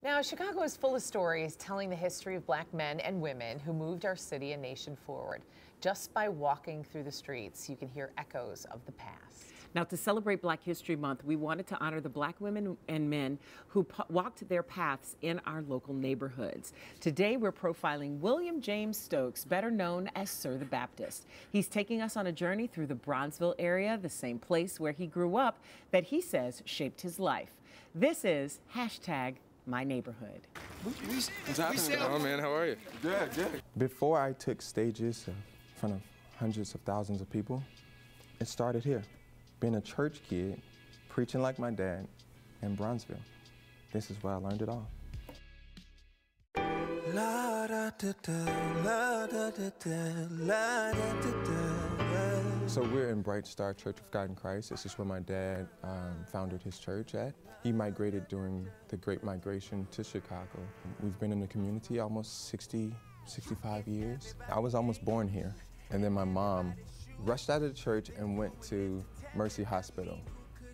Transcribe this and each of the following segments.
Now, Chicago is full of stories telling the history of black men and women who moved our city and nation forward. Just by walking through the streets, you can hear echoes of the past. Now, to celebrate Black History Month, we wanted to honor the black women and men who walked their paths in our local neighborhoods. Today, we're profiling William James Stokes, better known as Sir the Baptist. He's taking us on a journey through the Bronzeville area, the same place where he grew up that he says shaped his life. This is #My Neighborhood. What's happening? Oh man, how are you? Good, good. Before I took stages in front of hundreds of thousands of people, it started here. Being a church kid, preaching like my dad in Bronzeville. This is where I learned it all. So we're in Bright Star Church of God in Christ. This is where my dad founded his church at. He migrated during the Great Migration to Chicago. We've been in the community almost 65 years. I was almost born here. And then my mom rushed out of the church and went to Mercy Hospital.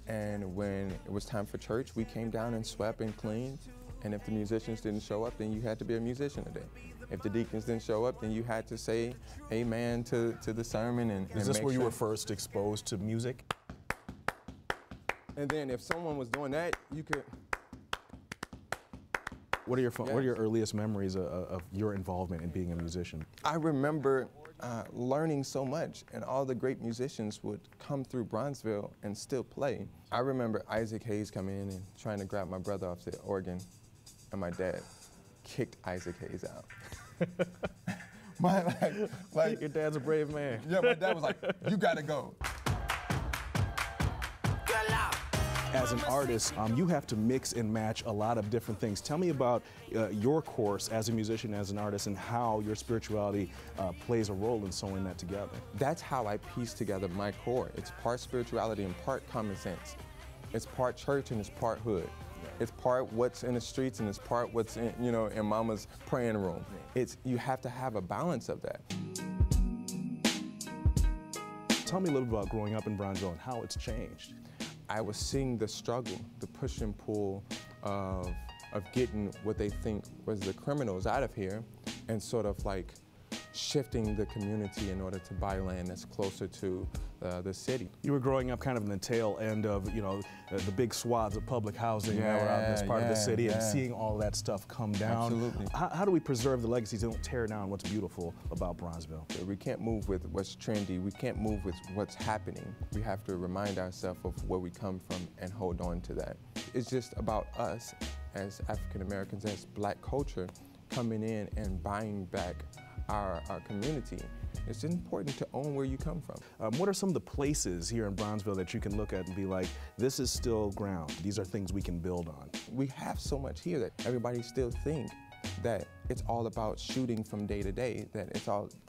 And when it was time for church, we came down and swept and cleaned. And if the musicians didn't show up, then you had to be a musician today. If the deacons didn't show up, then you had to say amen to the sermon and Is this where you were first exposed to music? And then if someone was doing that, you could. What are your earliest memories of your involvement in being a musician? I remember learning so much, and all the great musicians would come through Bronzeville and still play. I remember Isaac Hayes coming in and trying to grab my brother off the organ, and my dad kicked Isaac Hayes out. Your dad's a brave man. Yeah, my dad was like, "You gotta go." As an artist, you have to mix and match a lot of different things. Tell me about your course as a musician, as an artist, and how your spirituality plays a role in sewing that together. That's how I piece together my core. It's part spirituality and part common sense. It's part church and it's part hood. It's part what's in the streets and it's part what's in, in mama's praying room. You have to have a balance of that. Tell me a little bit about growing up in Bronzeville and how it's changed. I was seeing the struggle, the push and pull of getting what they think was the criminals out of here and sort of like shifting the community in order to buy land that's closer to the city. You were growing up kind of in the tail end of, the big swaths of public housing that were out in this part of the city and seeing all that stuff come down. Absolutely. How do we preserve the legacies and don't tear down what's beautiful about Bronzeville? We can't move with what's trendy. We can't move with what's happening. We have to remind ourselves of where we come from and hold on to that. It's just about us as African Americans, as black culture, coming in and buying back our community. It's important to own where you come from. What are some of the places here in Bronzeville that you can look at and be like, this is still ground, these are things we can build on? We have so much here that everybody still think that it's all about shooting from day to day, that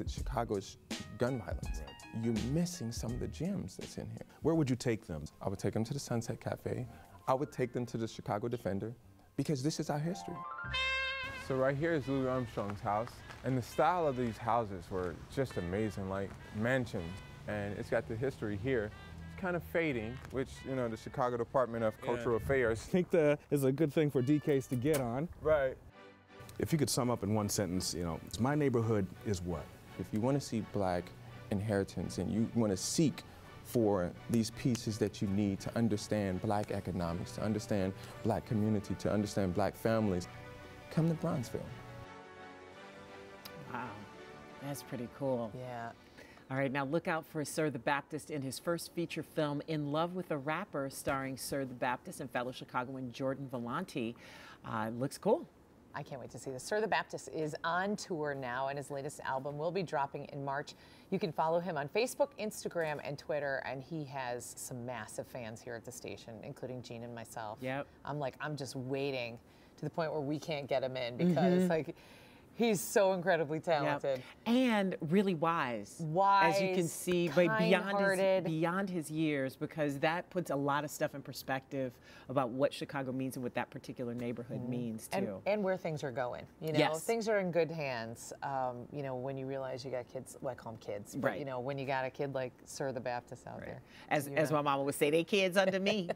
Chicago is gun violence. Right. You're missing some of the gems that's in here. Where would you take them? I would take them to the Sunset Cafe. I would take them to the Chicago Defender, because this is our history. So right here is Louis Armstrong's house, and the style of these houses were just amazing, like mansions, and it's got the history here. It's kind of fading, which, the Chicago Department of Cultural Affairs. I think that is a good thing for DKs to get on. Right. If you could sum up in one sentence, my neighborhood is what? If you want to see black inheritance and you want to seek for these pieces that you need to understand black economics, to understand black community, to understand black families, come to Bronzeville. Wow, that's pretty cool. Yeah. All right, now look out for Sir the Baptist in his first feature film, In Love with a Rapper, starring Sir the Baptist and fellow Chicagoan Jordan Vellante. Looks cool. I can't wait to see this. Sir the Baptist is on tour now, and his latest album will be dropping in March. You can follow him on Facebook, Instagram, and Twitter, and he has some massive fans here at the station, including Gene and myself. Yep. I'm just waiting to the point where we can't get him in because he's so incredibly talented. Yep. And really wise. Wise, as you can see, but kind-hearted. beyond his years, because that puts a lot of stuff in perspective about what Chicago means and what that particular neighborhood means too. And where things are going. Yes. Things are in good hands. When you realize you got kids, well, I call them kids, but right. when you got a kid like Sir the Baptist out there. As my mama would say, they kids under me.